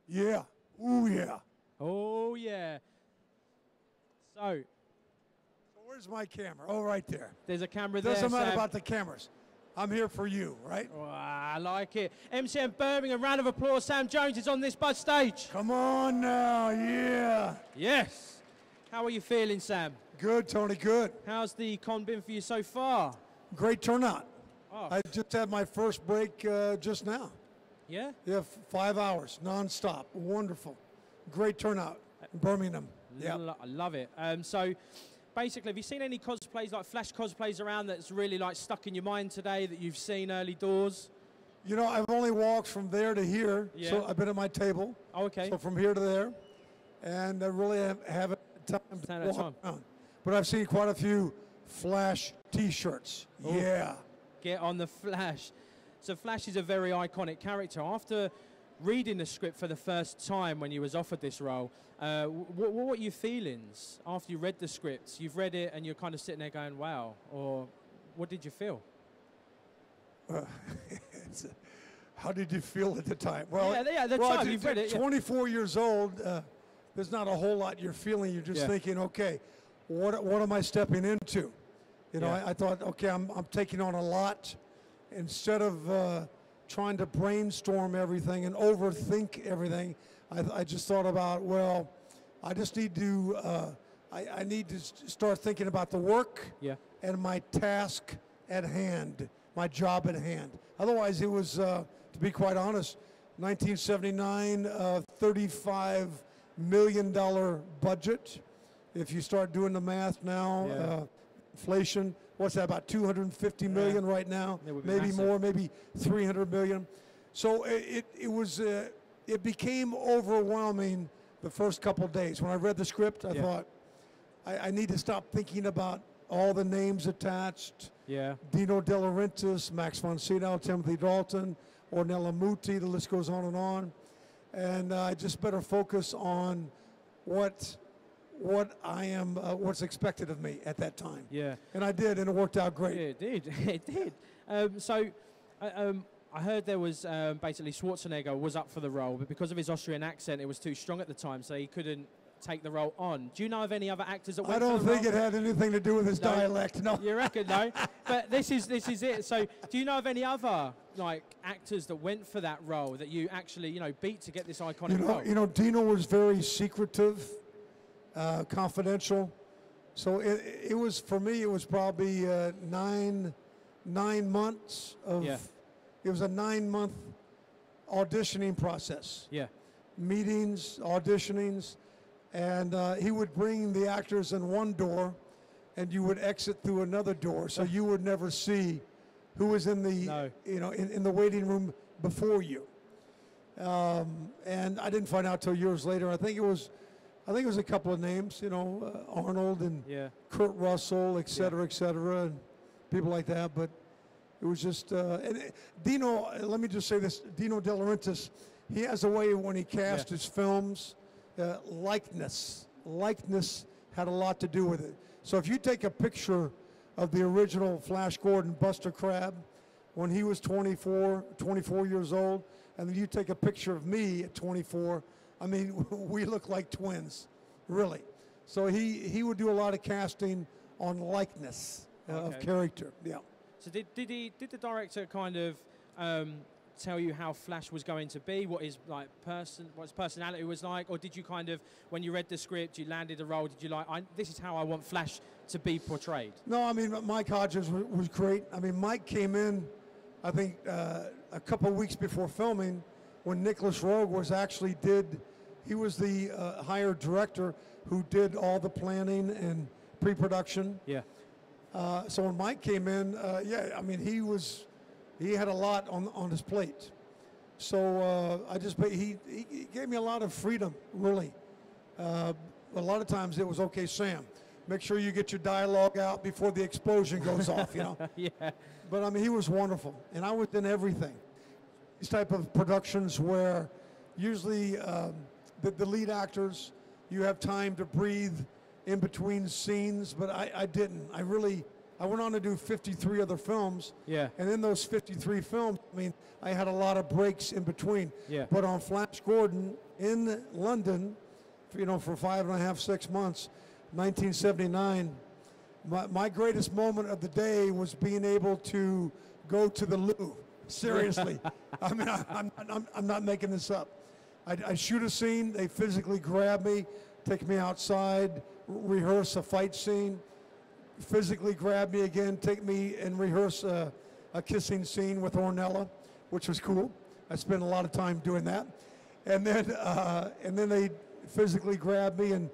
Yeah. Ooh, yeah. Oh, yeah. So where's my camera? Oh, right there. there's a camera there, Doesn't matter Sam. about the cameras. I'm here for you, right? Oh, I like it. MCM Birmingham, round of applause. Sam Jones is on this Buzz stage. Come on now, yeah. Yes. How are you feeling, Sam? Good, Tony, good. How's the con been for you so far? Great turnout. Oh. I just had my first break just now. Yeah? Yeah, 5 hours, nonstop. Wonderful. Great turnout in Birmingham. Yeah. I love it. So basically, have you seen any cosplays, like Flash cosplays around that's really like stuck in your mind today that you've seen early doors? You know, I've only walked from there to here, Yeah. so I've been at my table. Oh, okay. So from here to there, and I really haven't time to walk around. But I've seen quite a few Flash T-shirts. Ooh. Yeah. Get on the Flash. So Flash is a very iconic character. After reading the script for the first time when you was offered this role, what were your feelings after you read the script? You've read it and you're kind of sitting there going, wow, or what did you feel? How did you feel at the time? Well, at the time you've read it. 24 years old, there's not a whole lot you're feeling. You're just thinking, okay, what am I stepping into? You know, I thought, okay, I'm taking on a lot. Instead of trying to brainstorm everything and overthink everything, I just thought about, well, I just need to, I need to start thinking about the work and my task at hand, my job at hand. Otherwise, it was, to be quite honest, 1979, $35 million budget. If you start doing the math now, inflation, what's that, about 250 million right now? Maybe massive. More, maybe 300 million. So it became overwhelming the first couple of days. When I read the script, I thought, I need to stop thinking about all the names attached. Dino De Laurentiis, Max von Sydow, Timothy Dalton, Ornella Muti, the list goes on. And I just better focus on what I am, what's expected of me at that time. And I did, and it worked out great. It did, it did. I heard there was basically Schwarzenegger was up for the role, but because of his Austrian accent, it was too strong at the time, so he couldn't take the role on. Do you know of any other actors that went I don't for the think role? it had anything to do with his dialect, no. You reckon, no? But this is it. So do you know of any other like actors that went for that role that you actually, you know, beat to get this iconic role? You know, Dino was very secretive. Confidential. So it was, for me, it was probably 9 months of, it was a 9-month auditioning process. Meetings, auditionings, and he would bring the actors in one door and you would exit through another door, so you would never see who was in the, you know, in the waiting room before you. And I didn't find out till years later. I think it was a couple of names, you know, Arnold and Kurt Russell, et cetera, and people like that. But it was just, and Dino, let me just say this, Dino De Laurentiis, he has a way when he cast his films, likeness had a lot to do with it. So if you take a picture of the original Flash Gordon, Buster Crabbe, when he was 24 years old, and then you take a picture of me at 24, I mean, we look like twins, really. So he would do a lot of casting on likeness of character. So did the director kind of tell you how Flash was going to be, what his personality was like, or did you kind of, when you read the script, you landed the role, did you like, this is how I want Flash to be portrayed? No, I mean, Mike Hodges was great. I mean, Mike came in, I think, a couple of weeks before filming, when Nicholas Roeg was he was the hired director who did all the planning and pre-production. So when Mike came in, I mean, he had a lot on his plate. So he gave me a lot of freedom, really. A lot of times it was, okay, Sam, make sure you get your dialogue out before the explosion goes off, you know. But I mean, he was wonderful, and I was in everything. These type of productions where usually the lead actors, you have time to breathe in between scenes, but I didn't. I really I went on to do 53 other films. Yeah. And in those 53 films, I mean, I had a lot of breaks in between. Yeah. But on Flash Gordon in London, you know, for 5.5, 6 months, 1979, my greatest moment of the day was being able to go to the loo. Seriously. I mean, I'm not making this up. I shoot a scene, they physically grab me, take me outside, rehearse a fight scene, physically grab me again, take me and rehearse a kissing scene with Ornella, which was cool. I spent a lot of time doing that. And then they physically grab me and,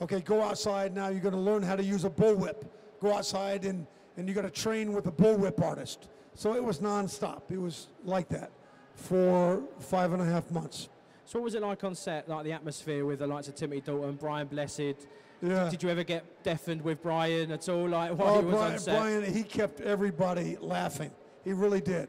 okay, go outside now, you're gonna learn how to use a bullwhip. Go outside and you gotta train with a bullwhip artist. So it was nonstop. It was like that for 5.5 months. So what was it like on set, like the atmosphere with the likes of Timothy Dalton, Brian Blessed? Yeah. Did you ever get deafened with Brian at all, like while he was on set? Brian, he kept everybody laughing. He really did.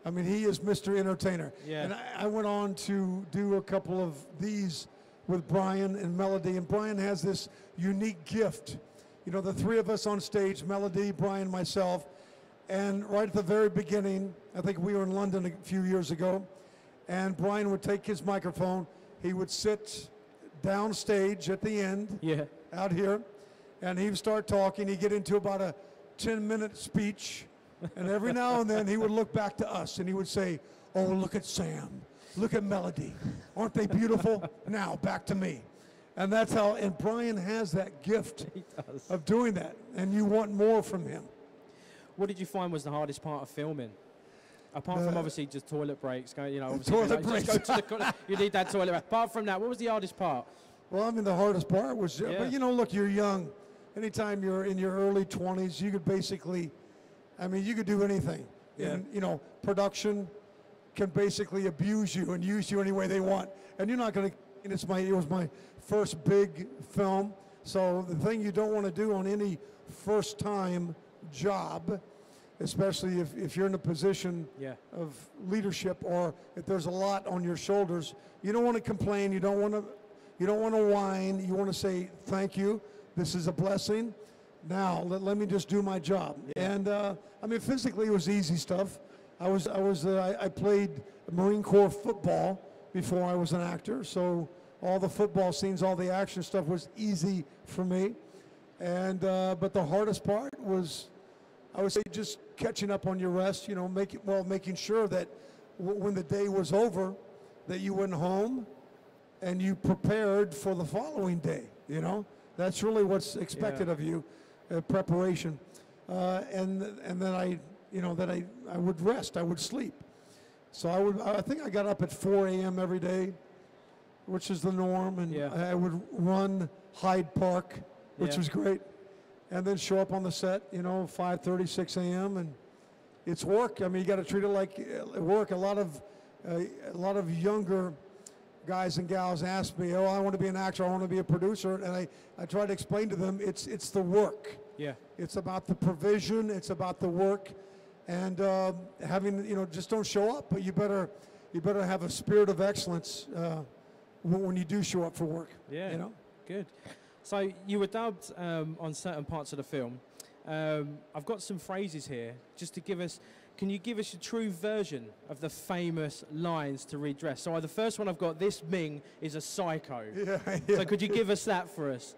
I mean, he is Mr. Entertainer. Yeah. And I went on to do a couple of these with Brian and Melody, and Brian has this unique gift. You know, the three of us on stage, Melody, Brian, myself, and right at the very beginning, I think we were in London a few years ago, and Brian would take his microphone, he would sit downstage at the end, Yeah. out here, and he would start talking. He'd get into about a 10-minute speech, and every now and then he would look back to us and he would say, oh, look at Sam, look at Melody, aren't they beautiful? Now back to me. And that's how, and Brian has that gift of doing that, and you want more from him. What did you find was the hardest part of filming? Apart from obviously just toilet breaks, going, you know, obviously Toilet just go to the, you need that toilet break. Apart from that, what was the hardest part? Well, I mean, the hardest part was, Yeah. but you know, look, you're young. Anytime you're in your early 20s, you could basically, I mean, you could do anything. Yeah. And, you know, production can basically abuse you and use you any way they want. And you're not going to, it was my first big film. So the thing you don't want to do on any first time job, especially if you're in a position Yeah. of leadership or if there's a lot on your shoulders, you don't want to complain, you don't want to whine, you want to say thank you, this is a blessing, now let me just do my job. Yeah. And I mean, physically it was easy stuff. I played Marine Corps football before I was an actor, so all the football scenes, all the action stuff was easy for me. And but the hardest part was, I would say, just catching up on your rest, you know, making sure that when the day was over, that you went home and you prepared for the following day, you know. That's really what's expected of you, preparation. And then I would rest, I would sleep. So I think I got up at 4 a.m. every day, which is the norm, and Yeah. I would run Hyde Park, which Yeah. was great, and then show up on the set, you know, 5:30, 6 a.m. and it's work. I mean, you got to treat it like work. A lot of younger guys and gals ask me, "Oh, I want to be an actor. I want to be a producer," and I try to explain to them it's the work. Yeah. It's about the provision. It's about the work, and having, you know, just don't show up, but you better have a spirit of excellence when you do show up for work. Yeah. You know. Good. So you were dubbed on certain parts of the film. I've got some phrases here just to give us. Can you give us a true version of the famous lines to redress? So the first one I've got, this Ming is a psycho. Yeah. So could you give us that for us?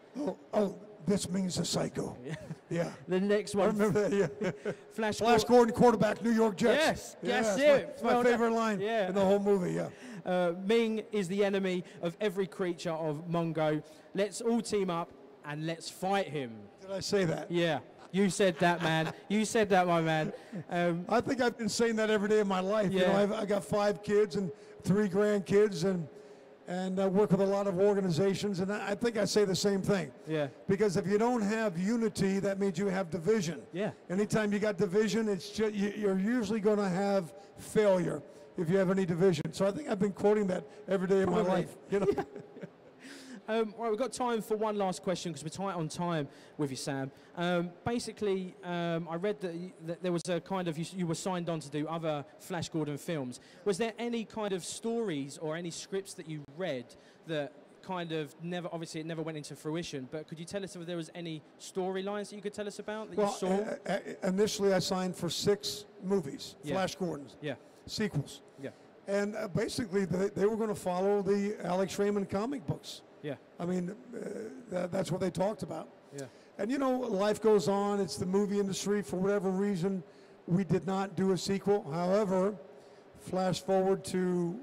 Oh, this means a psycho. Yeah. Yeah. The next I one. remember that, yeah. Flash Gordon, quarterback, New York Jets. Yes, that's it's it. It's my Well favorite done. line Yeah. in the whole movie, yeah. Ming is the enemy of every creature of Mongo. Let's all team up and let's fight him. Did I say that? Yeah, you said that, man. You said that, my man. I think I've been saying that every day of my life. Yeah. You know, I got 5 kids and 3 grandkids, and I work with a lot of organizations, and I think I say the same thing. Yeah. Because if you don't have unity, that means you have division. Yeah. Anytime you got division, it's just, you're usually going to have failure if you have any division. So I think I've been quoting that every day of my Probably. life. You know. Right, we've got time for one last question because we're tight on time with you, Sam. Basically, I read that there was a kind of, you were signed on to do other Flash Gordon films. Was there any kind of stories or any scripts that you read that kind of never, obviously it never went into fruition, but could you tell us if there was any storylines that you could tell us about that you saw? Initially I signed for 6 movies, Yeah. Flash Gordons, Yeah, sequels. yeah, And basically they were going to follow the Alex Raymond comic books. yeah, I mean, that's what they talked about. yeah. And you know, life goes on. It's the movie industry. For whatever reason, we did not do a sequel. However, flash forward to,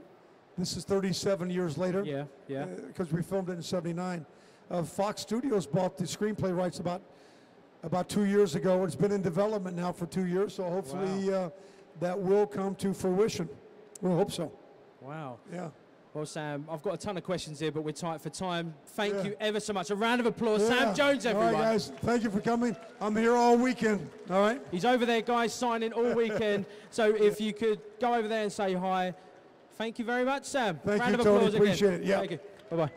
this is 37 years later. Yeah, yeah. Because we filmed it in '79. Fox Studios bought the screenplay rights about 2 years ago. It's been in development now for 2 years, so hopefully that will come to fruition. We hope so. Wow. Yeah. Well, Sam, I've got a ton of questions here, but we're tight for time. Thank Yeah. you ever so much. A round of applause. Yeah. Sam Jones, everyone. All right, guys. Thank you for coming. I'm here all weekend. All right. He's over there, guys, signing all weekend. So if you could go over there and say hi. Thank you very much, Sam. Thank round you, of Tony. applause again. Appreciate it. Yeah. Thank you. Bye-bye.